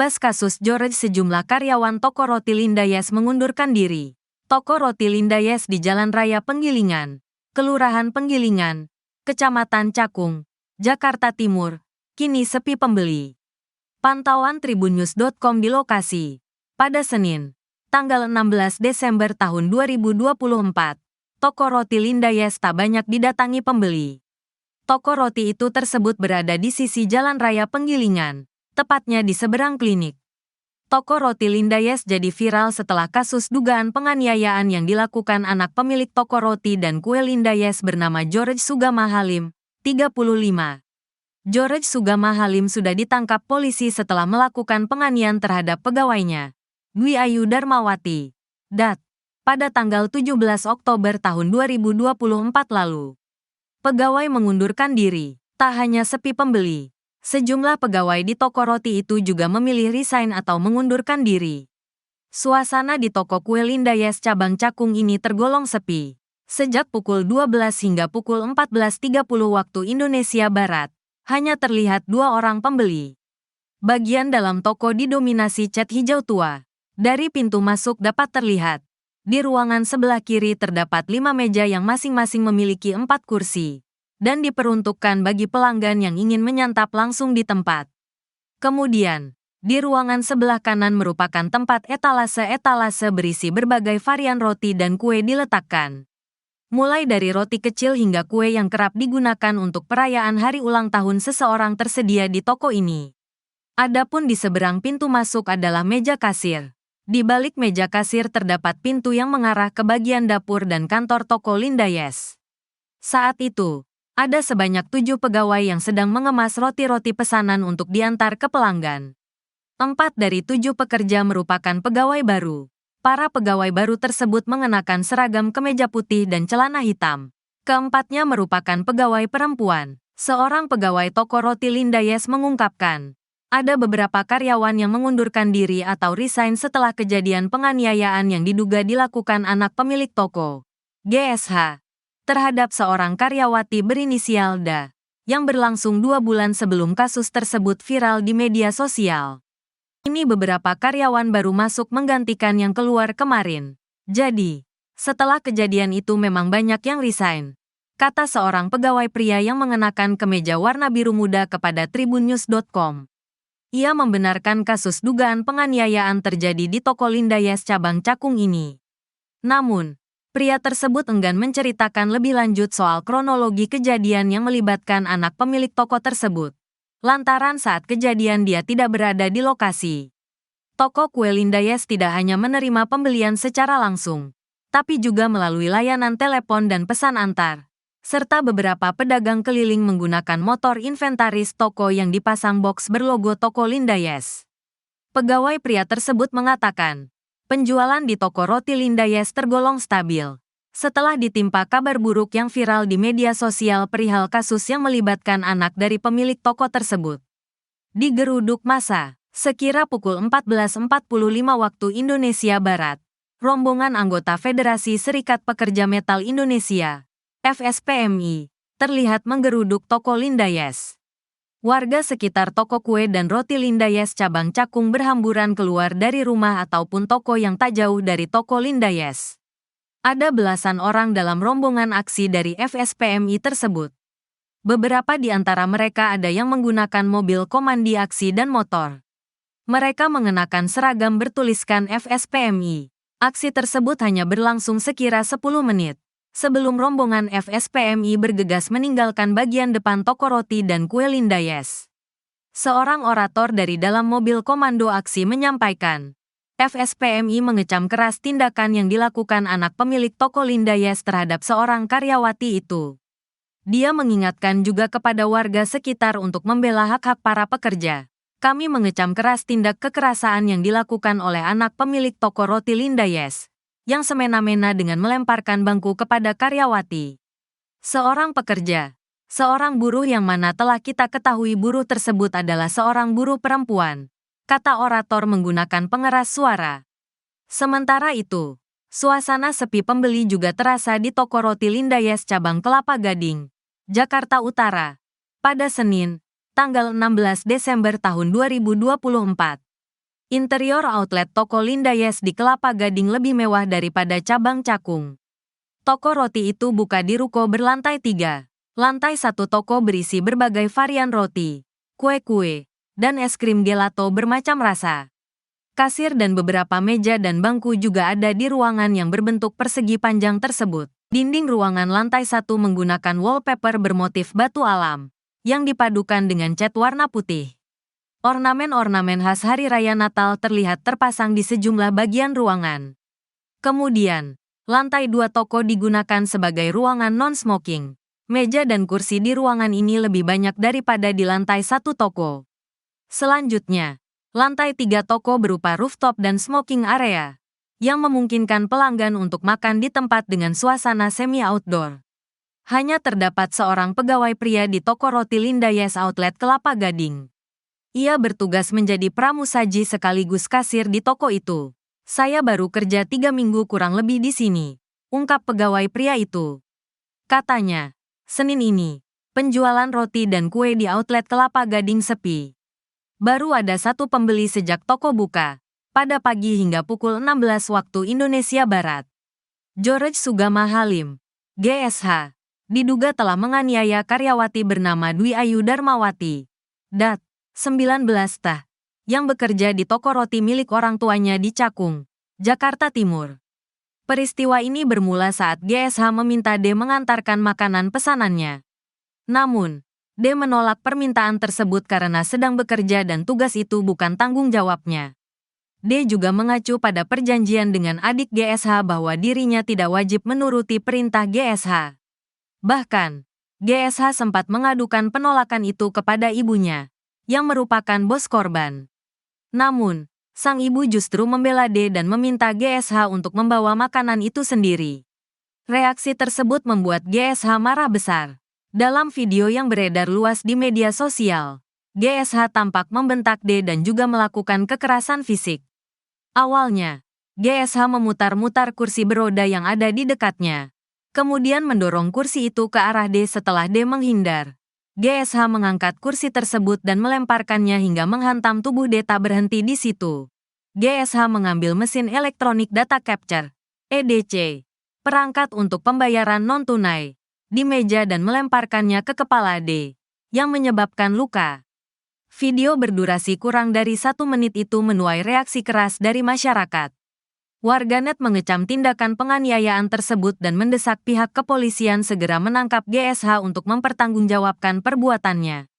Imbas kasus George, sejumlah karyawan toko roti Lindayes mengundurkan diri. Toko roti Lindayes di Jalan Raya Penggilingan, Kelurahan Penggilingan, Kecamatan Cakung, Jakarta Timur, kini sepi pembeli. Pantauan tribunnews.com di lokasi. Pada Senin, tanggal 16 Desember tahun 2024, toko roti Lindayes tak banyak didatangi pembeli. Toko roti itu tersebut berada di sisi Jalan Raya Penggilingan, tepatnya di seberang klinik. Toko roti Lindayes jadi viral setelah kasus dugaan penganiayaan yang dilakukan anak pemilik toko roti dan kue Lindayes bernama George Sugama Halim, 35. George Sugama Halim sudah ditangkap polisi setelah melakukan penganiayaan terhadap pegawainya, Dwi Ayu Darmawati, DAT, pada tanggal 17 Oktober tahun 2024 lalu. Pegawai mengundurkan diri. Tak hanya sepi pembeli, sejumlah pegawai di toko roti itu juga memilih resign atau mengundurkan diri. Suasana di toko kue Lindayes cabang Cakung ini tergolong sepi. Sejak pukul 12 hingga pukul 14.30 waktu Indonesia Barat, hanya terlihat 2 orang pembeli. Bagian dalam toko didominasi cat hijau tua. Dari pintu masuk dapat terlihat, di ruangan sebelah kiri terdapat 5 meja yang masing-masing memiliki 4 kursi, dan diperuntukkan bagi pelanggan yang ingin menyantap langsung di tempat. Kemudian, di ruangan sebelah kanan merupakan tempat etalase-etalase berisi berbagai varian roti dan kue diletakkan. Mulai dari roti kecil hingga kue yang kerap digunakan untuk perayaan hari ulang tahun seseorang tersedia di toko ini. Adapun di seberang pintu masuk adalah meja kasir. Di balik meja kasir terdapat pintu yang mengarah ke bagian dapur dan kantor toko Lindayes. Saat itu, ada sebanyak 7 pegawai yang sedang mengemas roti-roti pesanan untuk diantar ke pelanggan. 4 dari 7 pekerja merupakan pegawai baru. Para pegawai baru tersebut mengenakan seragam kemeja putih dan celana hitam. Keempatnya merupakan pegawai perempuan. Seorang pegawai toko roti Lindayes mengungkapkan, ada beberapa karyawan yang mengundurkan diri atau resign setelah kejadian penganiayaan yang diduga dilakukan anak pemilik toko, GSH, terhadap seorang karyawati berinisial DA, yang berlangsung 2 bulan sebelum kasus tersebut viral di media sosial. Ini beberapa karyawan baru masuk menggantikan yang keluar kemarin. Jadi, setelah kejadian itu memang banyak yang resign, kata seorang pegawai pria yang mengenakan kemeja warna biru muda kepada tribunnews.com. Ia membenarkan kasus dugaan penganiayaan terjadi di toko Lindayes cabang Cakung ini. Namun, pria tersebut enggan menceritakan lebih lanjut soal kronologi kejadian yang melibatkan anak pemilik toko tersebut, lantaran saat kejadian dia tidak berada di lokasi. Toko kue Lindayes tidak hanya menerima pembelian secara langsung, tapi juga melalui layanan telepon dan pesan antar, serta beberapa pedagang keliling menggunakan motor inventaris toko yang dipasang box berlogo toko Lindayes. Pegawai pria tersebut mengatakan, penjualan di toko roti Lindayes tergolong stabil setelah ditimpa kabar buruk yang viral di media sosial perihal kasus yang melibatkan anak dari pemilik toko tersebut. Digeruduk massa, sekira pukul 14.45 waktu Indonesia Barat, rombongan anggota Federasi Serikat Pekerja Metal Indonesia, FSPMI, terlihat menggeruduk toko Lindayes. Warga sekitar toko kue dan roti Lindayes cabang Cakung berhamburan keluar dari rumah ataupun toko yang tak jauh dari toko Lindayes. Ada belasan orang dalam rombongan aksi dari FSPMI tersebut. Beberapa di antara mereka ada yang menggunakan mobil komandi aksi dan motor. Mereka mengenakan seragam bertuliskan FSPMI. Aksi tersebut hanya berlangsung sekira 10 menit. Sebelum rombongan FSPMI bergegas meninggalkan bagian depan toko roti dan kue Lindayes. Seorang orator dari dalam mobil komando aksi menyampaikan, FSPMI mengecam keras tindakan yang dilakukan anak pemilik toko Lindayes terhadap seorang karyawati itu. Dia mengingatkan juga kepada warga sekitar untuk membela hak-hak para pekerja. Kami mengecam keras tindak kekerasan yang dilakukan oleh anak pemilik toko roti Lindayes, yang semena-mena dengan melemparkan bangku kepada karyawati. Seorang pekerja, seorang buruh yang mana telah kita ketahui buruh tersebut adalah seorang buruh perempuan, kata orator menggunakan pengeras suara. Sementara itu, suasana sepi pembeli juga terasa di toko roti Lindayes cabang Kelapa Gading, Jakarta Utara, pada Senin, tanggal 16 Desember tahun 2024. Interior outlet toko Linda Yes di Kelapa Gading lebih mewah daripada cabang Cakung. Toko roti itu buka di ruko berlantai 3. Lantai 1 toko berisi berbagai varian roti, kue-kue, dan es krim gelato bermacam rasa. Kasir dan beberapa meja dan bangku juga ada di ruangan yang berbentuk persegi panjang tersebut. Dinding ruangan lantai 1 menggunakan wallpaper bermotif batu alam, yang dipadukan dengan cat warna putih. Ornamen-ornamen khas Hari Raya Natal terlihat terpasang di sejumlah bagian ruangan. Kemudian, lantai 2 toko digunakan sebagai ruangan non-smoking. Meja dan kursi di ruangan ini lebih banyak daripada di lantai 1 toko. Selanjutnya, lantai 3 toko berupa rooftop dan smoking area, yang memungkinkan pelanggan untuk makan di tempat dengan suasana semi-outdoor. Hanya terdapat seorang pegawai pria di toko roti Linda Yes Outlet Kelapa Gading. Ia bertugas menjadi pramusaji sekaligus kasir di toko itu. Saya baru kerja 3 minggu kurang lebih di sini, ungkap pegawai pria itu. Katanya, Senin ini, penjualan roti dan kue di outlet Kelapa Gading sepi. Baru ada satu pembeli sejak toko buka, pada pagi hingga pukul 16 waktu Indonesia Barat. George Sugama Halim, GSH, diduga telah menganiaya karyawati bernama Dwi Ayu Darmawati, Dat. 19 yang bekerja di toko roti milik orang tuanya di Cakung, Jakarta Timur. Peristiwa ini bermula saat GSH meminta D mengantarkan makanan pesanannya. Namun, D menolak permintaan tersebut karena sedang bekerja dan tugas itu bukan tanggung jawabnya. D juga mengacu pada perjanjian dengan adik GSH bahwa dirinya tidak wajib menuruti perintah GSH. Bahkan, GSH sempat mengadukan penolakan itu kepada ibunya, yang merupakan bos korban. Namun, sang ibu justru membela D dan meminta GSH untuk membawa makanan itu sendiri. Reaksi tersebut membuat GSH marah besar. Dalam video yang beredar luas di media sosial, GSH tampak membentak D dan juga melakukan kekerasan fisik. Awalnya, GSH memutar-mutar kursi beroda yang ada di dekatnya, kemudian mendorong kursi itu ke arah D setelah D menghindar. GSH mengangkat kursi tersebut dan melemparkannya hingga menghantam tubuh D tak berhenti di situ. GSH mengambil mesin elektronik data capture, EDC, perangkat untuk pembayaran non-tunai, di meja dan melemparkannya ke kepala D, yang menyebabkan luka. Video berdurasi kurang dari 1 menit itu menuai reaksi keras dari masyarakat. Warganet mengecam tindakan penganiayaan tersebut dan mendesak pihak kepolisian segera menangkap GSH untuk mempertanggungjawabkan perbuatannya.